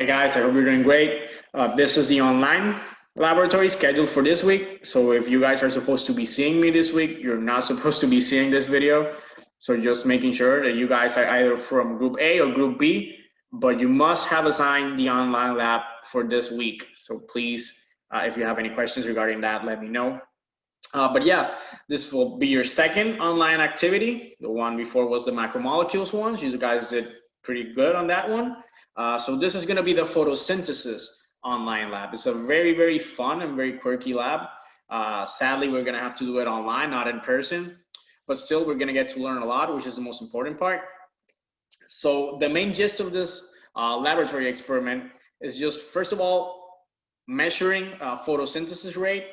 Hey guys, I hope you're doing great. This is the online laboratory scheduled for this week. So if you guys are supposed to be seeing me this week, you're not supposed to be seeing this video. So just making sure that you guys are either from group A or group B, but you must have assigned the online lab for this week. So please, if you have any questions regarding that, let me know. But yeah, this will be your second online activity. The one before was the macromolecules one. You guys did pretty good on that one. So this is going to be the photosynthesis online lab. It's a very, very fun and very quirky lab. Sadly, we're going to have to do it online, not in person, but still we're going to get to learn a lot, which is the most important part. So the main gist of this laboratory experiment is just, first of all, measuring photosynthesis rate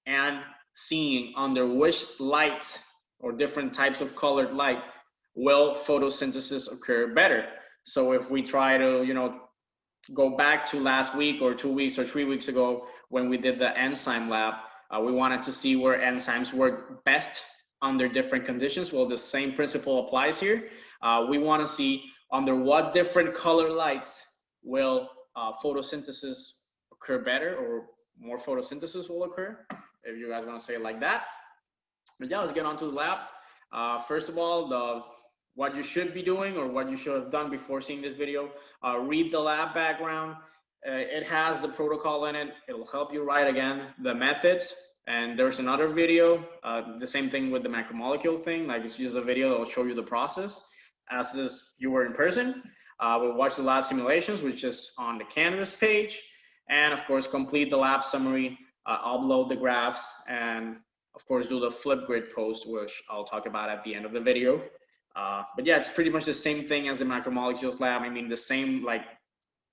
and seeing under which lights or different types of colored light will photosynthesis occur better. So if we try to, go back to last week or 2 weeks or 3 weeks ago when we did the enzyme lab, we wanted to see where enzymes work best under different conditions. Well, the same principle applies here. We want to see under what different color lights will photosynthesis occur better, or more photosynthesis will occur, if you guys want to say it like that. But yeah, let's get on to the lab. First of all, what you should be doing, or what you should have done before seeing this video, read the lab background. It has the protocol in it. It will help you write again the methods. And there's another video, the same thing with the macromolecule thing. Like, it's just a video that will show you the process as if you were in person. We'll watch the lab simulations, which is on the Canvas page. And of course, complete the lab summary, upload the graphs, and of course, do the Flipgrid post, which I'll talk about at the end of the video. But yeah, it's pretty much the same thing as the macromolecules lab. I mean, the same like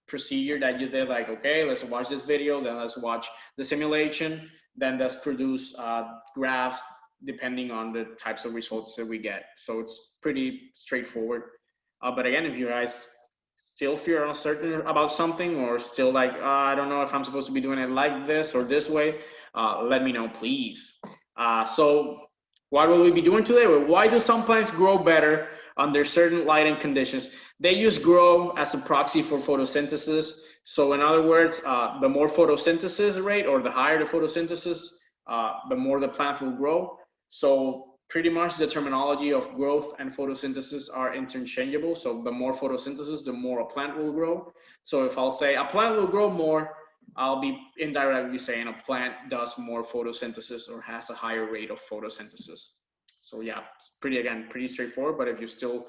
procedure that you did, like, okay, let's watch this video, then let's watch the simulation, then let's produce graphs depending on the types of results that we get. So it's pretty straightforward. But again, if you guys still feel uncertain about something, or still like, I don't know if I'm supposed to be doing it like this or this way, let me know, please. So what will we be doing today? Well, why do some plants grow better under certain lighting conditions? They use grow as a proxy for photosynthesis. So in other words, the more photosynthesis rate, or the higher the photosynthesis, the more the plant will grow. So pretty much the terminology of growth and photosynthesis are interchangeable. So the more photosynthesis, the more a plant will grow. So if I'll say a plant will grow more, I'll be indirectly saying a plant does more photosynthesis or has a higher rate of photosynthesis. So yeah, it's pretty straightforward. But if you still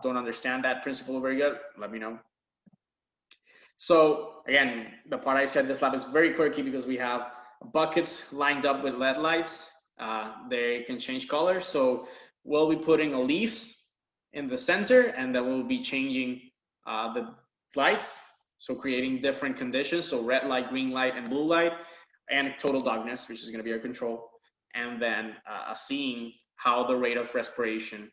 don't understand that principle very good, let me know. So again, the part I said, this lab is very quirky because we have buckets lined up with LED lights. They can change colors. So we'll be putting a leaves in the center, and then we'll be changing the lights. So creating different conditions. So red light, green light, and blue light, and total darkness, which is going to be our control. And then seeing how the rate of respiration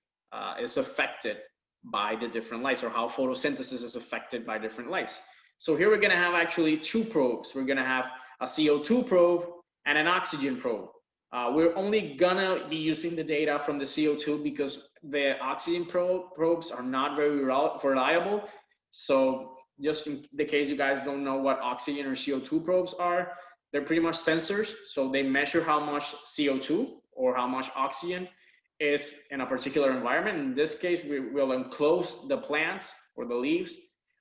is affected by the different lights, or how photosynthesis is affected by different lights. So here we're going to have actually two probes. We're going to have a CO2 probe and an oxygen probe. We're only going to be using the data from the CO2 because the oxygen probes are not very reliable. So just in the case you guys don't know what oxygen or CO2 probes are, they're pretty much sensors. So they measure how much CO2 or how much oxygen is in a particular environment. In this case, we will enclose the plants or the leaves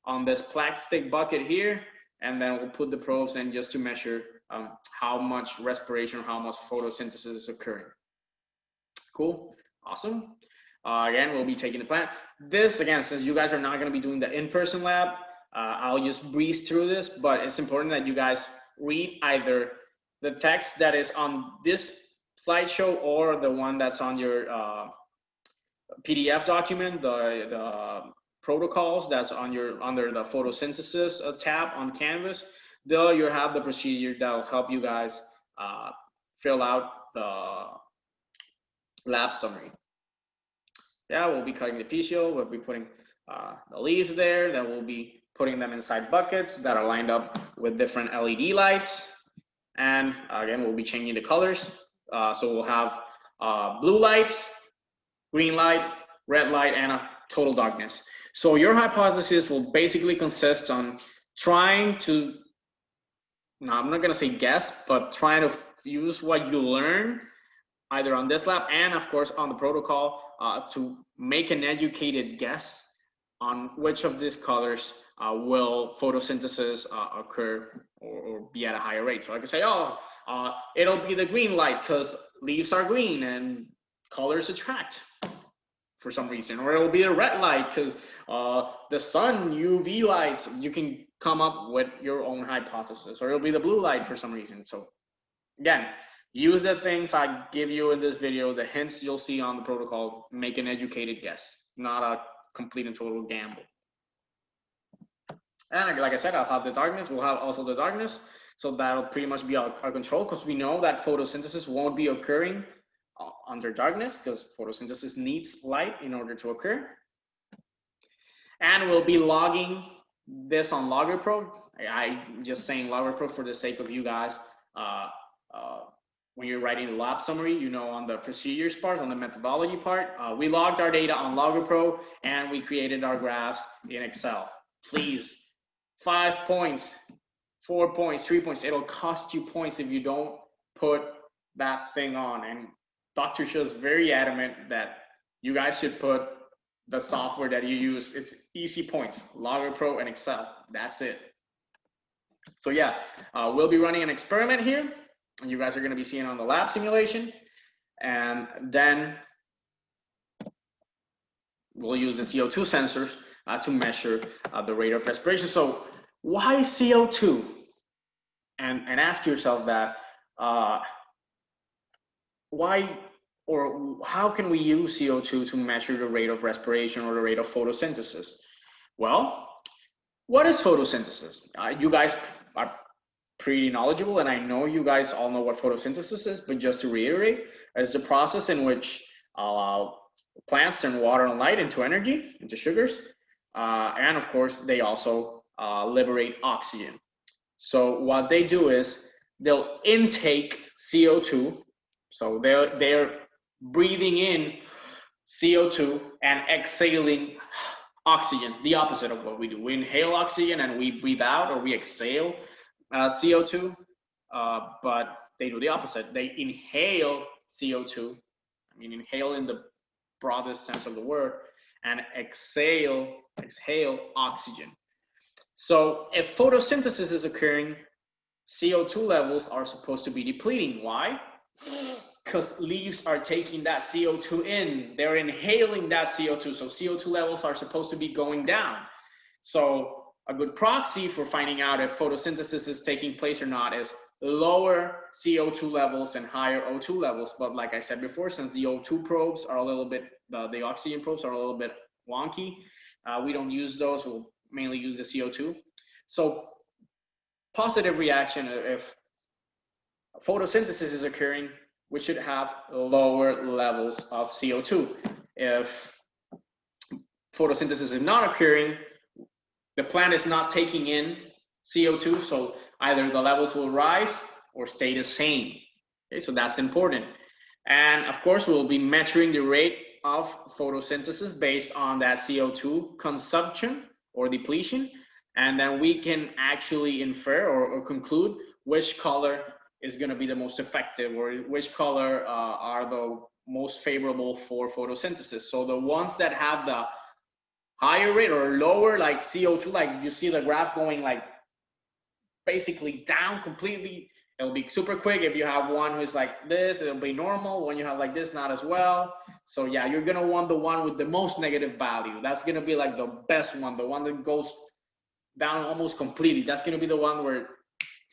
on this plastic bucket here, and then we'll put the probes in just to measure how much respiration, how much photosynthesis is occurring. Cool, awesome. Again, we'll be taking the plant. This, again, since you guys are not going to be doing the in-person lab, I'll just breeze through this, but it's important that you guys read either the text that is on this slideshow or the one that's on your PDF document, the protocols that's on under the photosynthesis tab on Canvas. There you have the procedure that will help you guys fill out the lab summary. Yeah, we'll be cutting the PCO, we'll be putting the leaves there, then we'll be putting them inside buckets that are lined up with different LED lights. And again, we'll be changing the colors. So we'll have blue light, green light, red light, and a total darkness. So your hypothesis will basically consist on trying to, no, I'm not gonna say guess, but trying to use what you learn either on this lab and of course on the protocol to make an educated guess on which of these colors will photosynthesis occur or be at a higher rate. So I could say, oh, it'll be the green light because leaves are green and colors attract for some reason, or it'll be a red light because the sun UV lights. You can come up with your own hypothesis, or it'll be the blue light for some reason. So again, use the things I give you in this video, the hints you'll see on the protocol, make an educated guess, not a complete and total gamble. And like I said, I'll have the darkness, we'll have also the darkness, so that'll pretty much be our control, because we know that photosynthesis won't be occurring under darkness, because photosynthesis needs light in order to occur. And we'll be logging this on Logger Pro. I'm just saying Logger Pro for the sake of you guys. When you're writing the lab summary, you know, on the procedures part, on the methodology part, we logged our data on Logger Pro and we created our graphs in Excel. Please, 5 points, 4 points, 3 points. It'll cost you points if you don't put that thing on. And Dr. Show is very adamant that you guys should put the software that you use. It's easy points, Logger Pro and Excel. That's it. So yeah, we'll be running an experiment here. You guys are going to be seeing on the lab simulation, and then we'll use the CO2 sensors to measure the rate of respiration. So why CO2? And ask yourself that, why or how can we use CO2 to measure the rate of respiration or the rate of photosynthesis? Well, what is photosynthesis? You guys are pretty knowledgeable, and I know you guys all know what photosynthesis is, but just to reiterate, it's the process in which plants turn water and light into energy, into sugars, and of course they also liberate oxygen. So what they do is they'll intake CO2, so they're breathing in CO2 and exhaling oxygen, the opposite of what we do. We inhale oxygen and we breathe out, or we exhale CO2, but they do the opposite. They inhale CO2, I mean inhale in the broadest sense of the word, and exhale oxygen. So if photosynthesis is occurring, CO2 levels are supposed to be depleting. Why? Because leaves are taking that CO2 in. They're inhaling that CO2. So CO2 levels are supposed to be going down. So a good proxy for finding out if photosynthesis is taking place or not is lower CO2 levels and higher O2 levels. But like I said before, since the O2 probes are a little bit, the oxygen probes are a little bit wonky, we don't use those. We'll mainly use the CO2. So positive reaction, if photosynthesis is occurring, we should have lower levels of CO2. If photosynthesis is not occurring, the plant is not taking in CO2, so either the levels will rise or stay the same. Okay, so that's important. And of course, we'll be measuring the rate of photosynthesis based on that CO2 consumption or depletion. And then we can actually infer or conclude which color is going to be the most effective, or which color are the most favorable for photosynthesis. So the ones that have the higher rate or lower, like CO2, like you see the graph going like basically down completely, it'll be super quick. If you have one who's like this, it'll be normal. When you have like this, not as well. So yeah, you're gonna want the one with the most negative value. That's gonna be like the best one, the one that goes down almost completely. That's gonna be the one where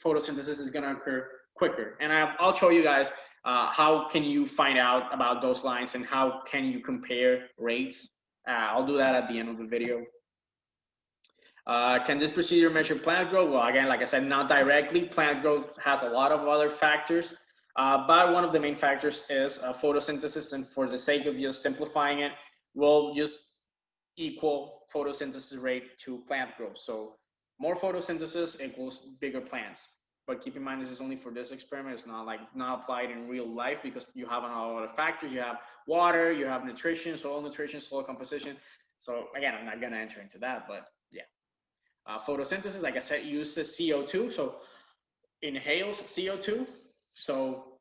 photosynthesis is gonna occur quicker. And I'll show you guys how can you find out about those lines and how can you compare rates. I'll do that at the end of the video. Can this procedure measure plant growth? Well, again, like I said, not directly. Plant growth has a lot of other factors, but one of the main factors is photosynthesis. And for the sake of just simplifying it, we'll just equal photosynthesis rate to plant growth. So more photosynthesis equals bigger plants. But keep in mind, this is only for this experiment. It's not applied in real life, because you have a lot of factors. You have water, you have nutrition, soil composition. So again, I'm not gonna enter into that, but yeah. Photosynthesis, like I said, uses CO2, so inhales CO2. So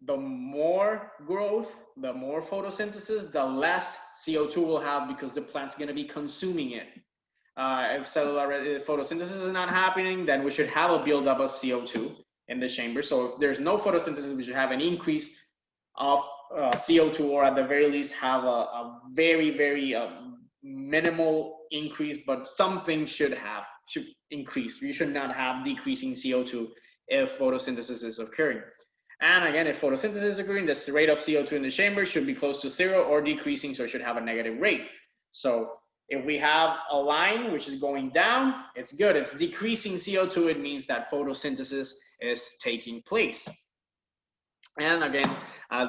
the more growth, the more photosynthesis, the less CO2 will have because the plant's going to be consuming it. If photosynthesis is not happening, then we should have a buildup of CO2 in the chamber. So if there's no photosynthesis, we should have an increase of CO2, or at the very least have a very, very minimal increase, but something should increase. You should not have decreasing CO2 if photosynthesis is occurring. And again, if photosynthesis is occurring, the rate of CO2 in the chamber should be close to 0 or decreasing, so it should have a negative rate. So if we have a line which is going down, it's good. It's decreasing CO2. It means that photosynthesis is taking place. And again,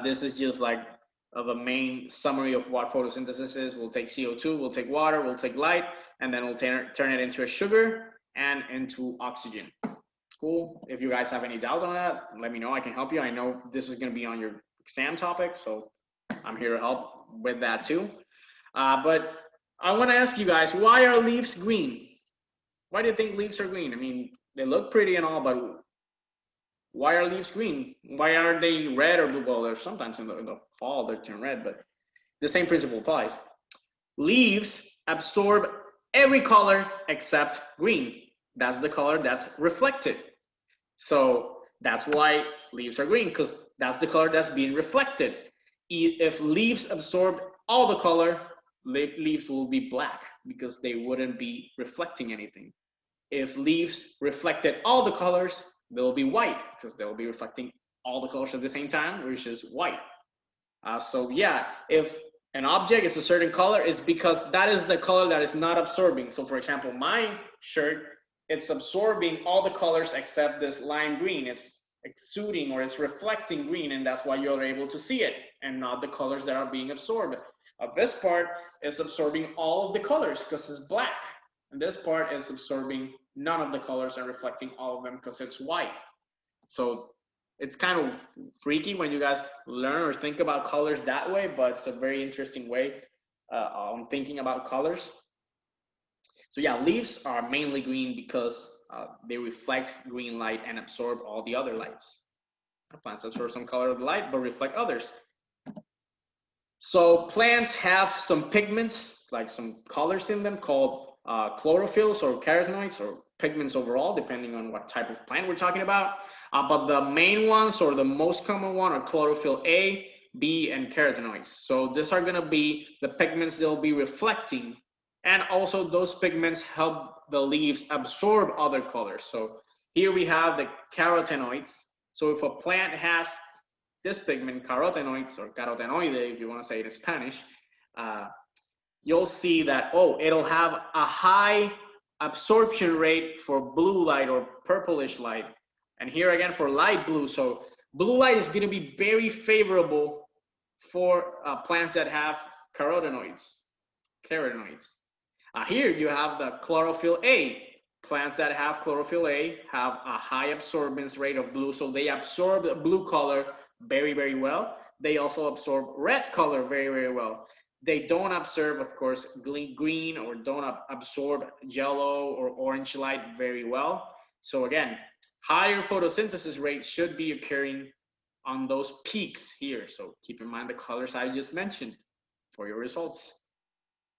this is just like the main summary of what photosynthesis is. We'll take CO2, we'll take water, we'll take light, and then we'll turn it into a sugar and into oxygen. Cool. If you guys have any doubt on that, let me know. I can help you. I know this is going to be on your exam topic, so I'm here to help with that too. But I want to ask you guys, why are leaves green? Why do you think leaves are green? I mean, they look pretty and all, but why are leaves green? Why are they red or blue? Well, sometimes in the fall they turn red, but the same principle applies. Leaves absorb every color except green. That's the color that's reflected. So that's why leaves are green, because that's the color that's being reflected. If leaves absorb all the color, leaves will be black because they wouldn't be reflecting anything. If leaves reflected all the colors, they'll be white because they'll be reflecting all the colors at the same time, which is white. So yeah, if an object is a certain color, it's because that is the color that is not absorbing. So for example, my shirt, it's absorbing all the colors except this lime green. It's exuding or it's reflecting green, and that's why you're able to see it and not the colors that are being absorbed. This part is absorbing all of the colors because it's black, and this part is absorbing none of the colors and reflecting all of them because it's white. So it's kind of freaky when you guys learn or think about colors that way, but it's a very interesting way on thinking about colors. So yeah, leaves are mainly green because they reflect green light and absorb all the other lights. Plants absorb some color of the light, but reflect others. So plants have some pigments, like some colors in them called chlorophylls or carotenoids, or pigments overall, depending on what type of plant we're talking about. But the main ones, or the most common one, are chlorophyll A, B, and carotenoids. So these are gonna be the pigments they'll be reflecting. And also those pigments help the leaves absorb other colors. So here we have the carotenoids. So if a plant has this pigment, carotenoids, or carotenoide, if you want to say it in Spanish, you'll see that, oh, it'll have a high absorption rate for blue light or purplish light. And here again for light blue. So blue light is going to be very favorable for plants that have carotenoids. Here you have the chlorophyll A. Plants that have chlorophyll A have a high absorbance rate of blue, so they absorb the blue color very, very well. They also absorb red color very, very well. They don't absorb, of course, green, or don't absorb yellow or orange light very well. So again, higher photosynthesis rate should be occurring on those peaks here. So keep in mind the colors I just mentioned for your results.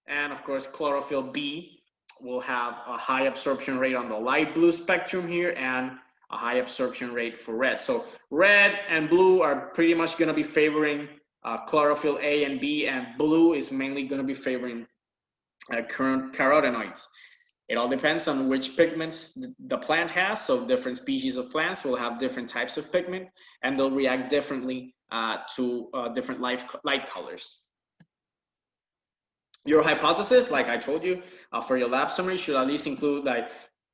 And of course, chlorophyll B will have a high absorption rate on the light blue spectrum here, and a high absorption rate for red. So red and blue are pretty much going to be favoring chlorophyll A and B, and blue is mainly going to be favoring carotenoids. It all depends on which pigments the plant has. So different species of plants will have different types of pigment, and they'll react differently to different light colors. Your hypothesis, like I told you, for your lab summary should at least include like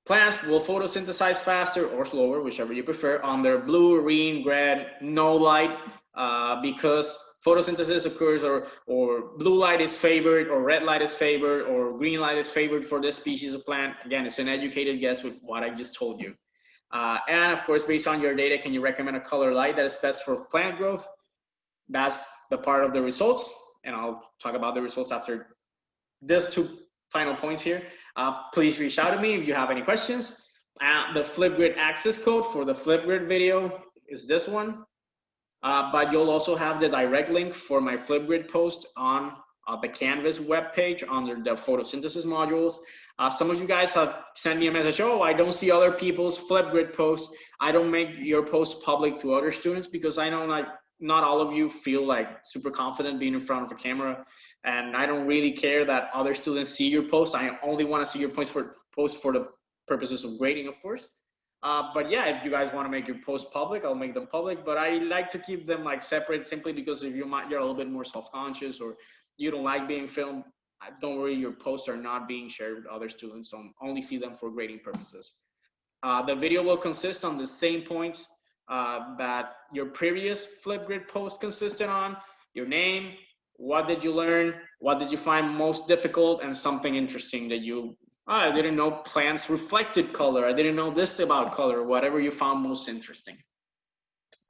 plants will photosynthesize faster or slower, whichever you prefer, on their blue, green, red, no light, because photosynthesis occurs, or blue light is favored, or red light is favored, or green light is favored for this species of plant. Again, it's an educated guess with what I just told you. And of course, based on your data, can you recommend a color light that is best for plant growth? That's the part of the results, and I'll talk about the results after these two final points here. please reach out to me if you have any questions. The Flipgrid access code for the Flipgrid video is this one. But you'll also have the direct link for my Flipgrid post on the Canvas webpage under the photosynthesis modules. Some of you guys have sent me a message, oh, I don't see other people's Flipgrid posts. I don't make your post public to other students because I know like not all of you feel like super confident being in front of a camera. And I don't really care that other students see your post. I only want to see your post for the purposes of grading, of course. But yeah, if you guys want to make your posts public, I'll make them public. But I like to keep them like separate simply because if you're a little bit more self-conscious or you don't like being filmed, don't worry, your posts are not being shared with other students. So only see them for grading purposes. The video will consist on the same points that your previous Flipgrid post consisted on: your name, what did you learn, what did you find most difficult, and something interesting that you I didn't know plants reflected color. I didn't know this about color, whatever you found most interesting.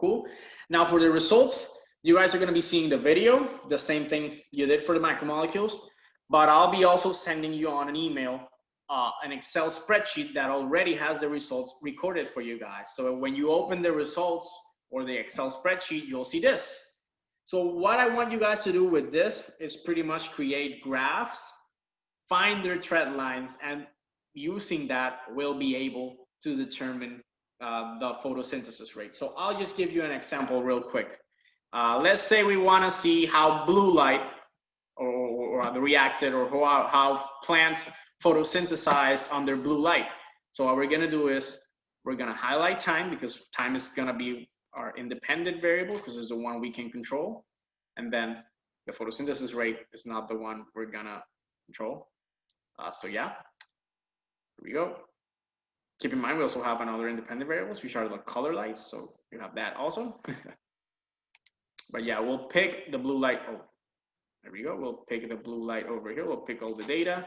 Cool. Now for the results, you guys are going to be seeing the video, the same thing you did for the macromolecules, but I'll be also sending you on an email an Excel spreadsheet that already has the results recorded for you guys. So when you open the results or the Excel spreadsheet, you'll see this. So what I want you guys to do with this is pretty much create graphs, find their trend lines, and using that, we'll be able to determine the photosynthesis rate. So I'll just give you an example real quick. Let's say we want to see how blue light or reacted, or how plants photosynthesized under blue light. So what we're going to do is we're going to highlight time, because time is going to be our independent variable because it's the one we can control. And then the photosynthesis rate is not the one we're going to control. So yeah, here we go. Keep in mind, we also have another independent variables, which are the color lights. So you have that also. But yeah, we'll pick the blue light. Oh, there we go. We'll pick the blue light over here. We'll pick all the data.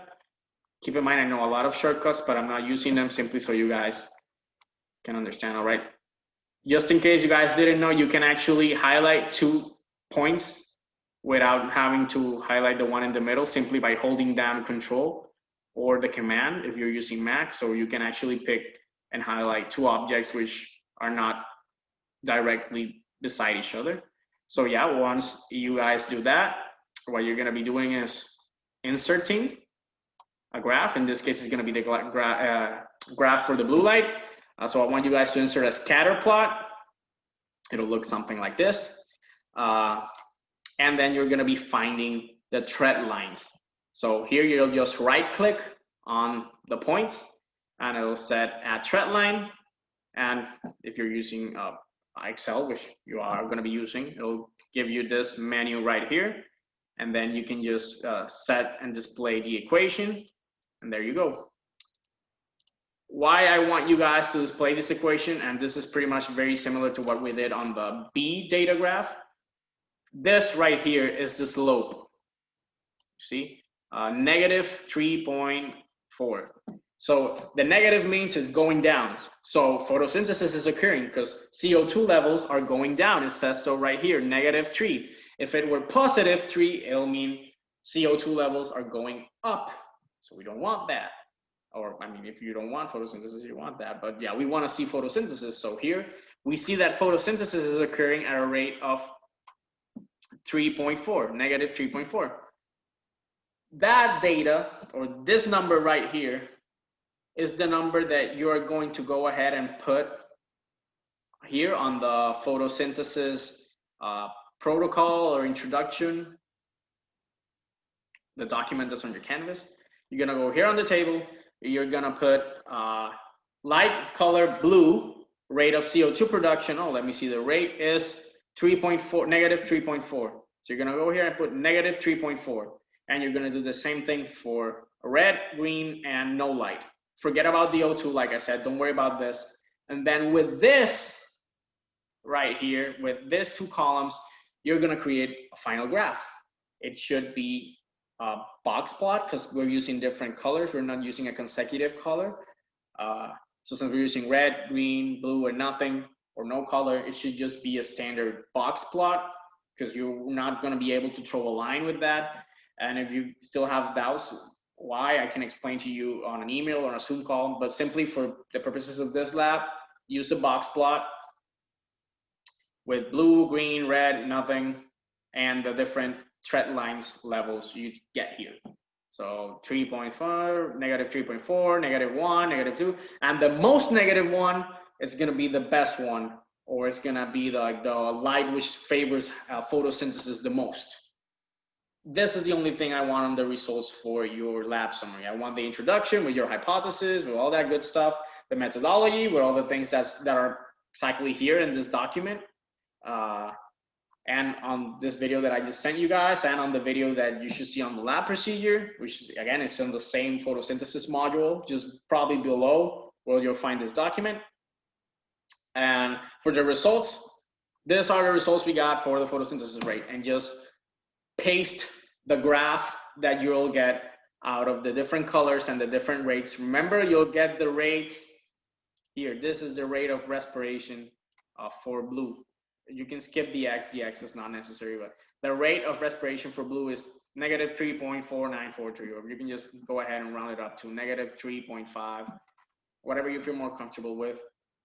Keep in mind, I know a lot of shortcuts, but I'm not using them simply so you guys can understand. All right. Just in case you guys didn't know, you can actually highlight 2 points without having to highlight the one in the middle, simply by holding down Control or the command if you're using Mac. So you can actually pick and highlight 2 objects which are not directly beside each other. So yeah, once you guys do that, what you're going to be doing is inserting a graph. In this case, it's going to be the graph for the blue light. So I want you guys to insert a scatter plot. It'll look something like this. And then you're going to be finding the trend lines. So here you'll just right click on the points and it'll set a trend line. And if you're using Excel, which you are going to be using, it'll give you this menu right here. And then you can just set and display the equation. And there you go. Why I want you guys to display this equation, and this is pretty much very similar to what we did on the B data graph. This right here is the slope. See, negative 3.4. So the negative means it's going down. So photosynthesis is occurring because CO2 levels are going down. It says so right here, -3. If it were +3, it'll mean CO2 levels are going up. So we don't want that. Or I mean, if you don't want photosynthesis, you want that. But yeah, we want to see photosynthesis. So here we see that photosynthesis is occurring at a rate of 3.4, -3.4. That data, or this number right here, is the number that you are going to go ahead and put here on the photosynthesis protocol or introduction, the document that's on your Canvas. You're gonna go here on the table, you're gonna put light color blue, rate of CO2 production. Oh, let me see, the rate is 3.4, -3.4. So you're gonna go here and put -3.4. And you're gonna do the same thing for red, green, and no light. Forget about the O2, like I said, don't worry about this. And then with this right here, with these 2 columns, you're gonna create a final graph. It should be a box plot because we're using different colors. We're not using a consecutive color. So since we're using red, green, blue, or nothing, or no color, it should just be a standard box plot because you're not gonna be able to draw a line with that. And if you still have doubts why, I can explain to you on an email or a Zoom call, but simply for the purposes of this lab, use a box plot with blue, green, red, nothing, and the different trend lines levels you get here. So 3.5, negative 3.4, negative 1, negative 2, and the most negative one is going to be the best one, or it's going to be the light which favors photosynthesis the most. This is the only thing I want on the results for your lab summary. I want the introduction with your hypothesis, with all that good stuff, the methodology, with all the things that are exactly here in this document. And on this video that I just sent you guys, and on the video that you should see on the lab procedure, which is, again, it's in the same photosynthesis module, just probably below where you'll find this document. And for the results, these are the results we got for the photosynthesis rate, and just paste the graph that you'll get out of the different colors and the different rates. Remember, you'll get the rates here. This is the rate of respiration for blue. You can skip the X is not necessary, but the rate of respiration for blue is negative 3.4943, or you can just go ahead and round it up to negative 3.5, whatever you feel more comfortable with.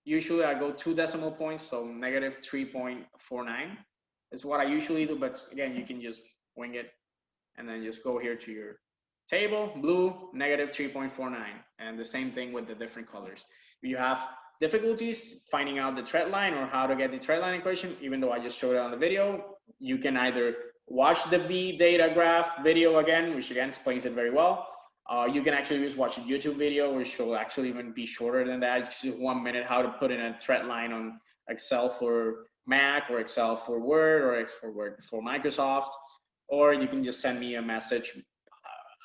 Usually I go 2 decimal points, so negative 3.49 is what I usually do, but again, you can just wing it and then just go here to your table, blue, negative 3.49, and the same thing with the different colors. If you have difficulties finding out the trend line or how to get the trend line equation, even though I just showed it on the video, you can either watch the V data graph video again, which again explains it very well. You can actually just watch a YouTube video, which will actually even be shorter than that. Just 1 minute how to put in a trend line on Excel for Mac, or Excel for Word, or Excel for Word for Microsoft, or you can just send me a message.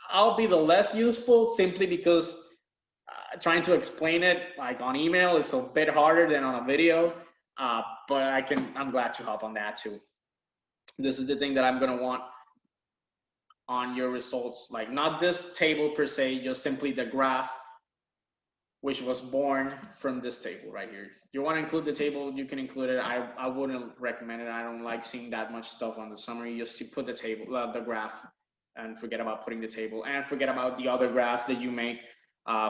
I'll be the less useful simply because trying to explain it like on email is a bit harder than on a video, but I'm glad to help on that too. This is the thing that I'm gonna want on your results, like not this table per se, just simply the graph which was born from this table right here. You want to include the table, you can include it. I wouldn't recommend it. I don't like seeing that much stuff on the summary. Just put the table, the graph, and forget about putting the table, and forget about the other graphs that you make.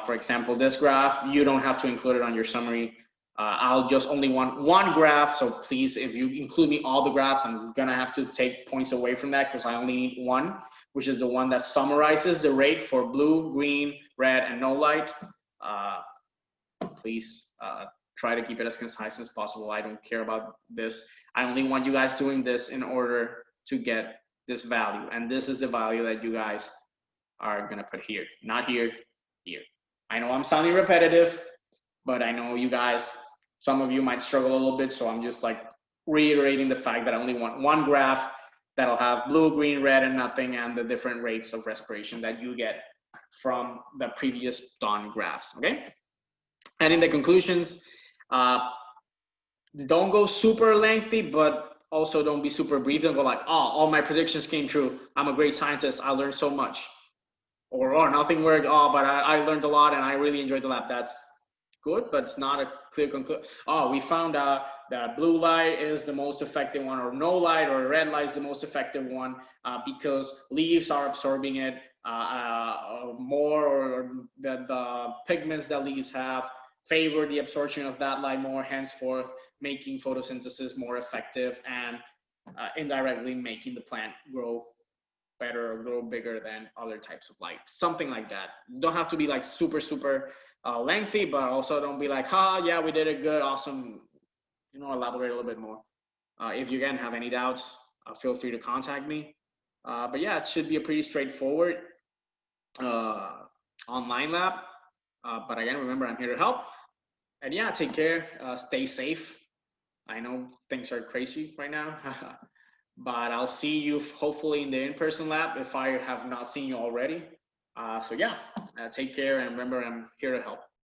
For example, this graph, you don't have to include it on your summary. I'll just only want one graph, so please, if you include me all the graphs, I'm gonna have to take points away from that because I only need one, which is the one that summarizes the rate for blue, green, red, and no light. Please try to keep it as concise as possible. I don't care about this. I only want you guys doing this in order to get this value, and this is the value that you guys are gonna put here, not here, here. I know I'm sounding repetitive, but I know you guys, some of you might struggle a little bit, so I'm just like reiterating the fact that I only want one graph that'll have blue, green, red, and nothing, and the different rates of respiration that you get from the previous done graphs, okay? And in the conclusions, don't go super lengthy, but also don't be super brief. Don't go like, oh, all my predictions came true. I'm a great scientist. I learned so much. Or, oh, nothing worked. Oh, but I learned a lot and I really enjoyed the lab. That's good, but it's not a clear conclusion. Oh, we found out that blue light is the most effective one, or no light, or red light is the most effective one because leaves are absorbing it more, or the pigments that leaves have favor the absorption of that light more, henceforth making photosynthesis more effective and indirectly making the plant grow better or grow bigger than other types of light. Something like that. Don't have to be like super lengthy, but also don't be like, yeah, we did it good, awesome. You know, elaborate a little bit more. If you again have any doubts, feel free to contact me. But yeah, it should be a pretty straightforward online lab. But again, remember, I'm here to help. And yeah, take care, stay safe. I know things are crazy right now, but I'll see you hopefully in the in-person lab if I have not seen you already. So yeah, take care, and remember, I'm here to help.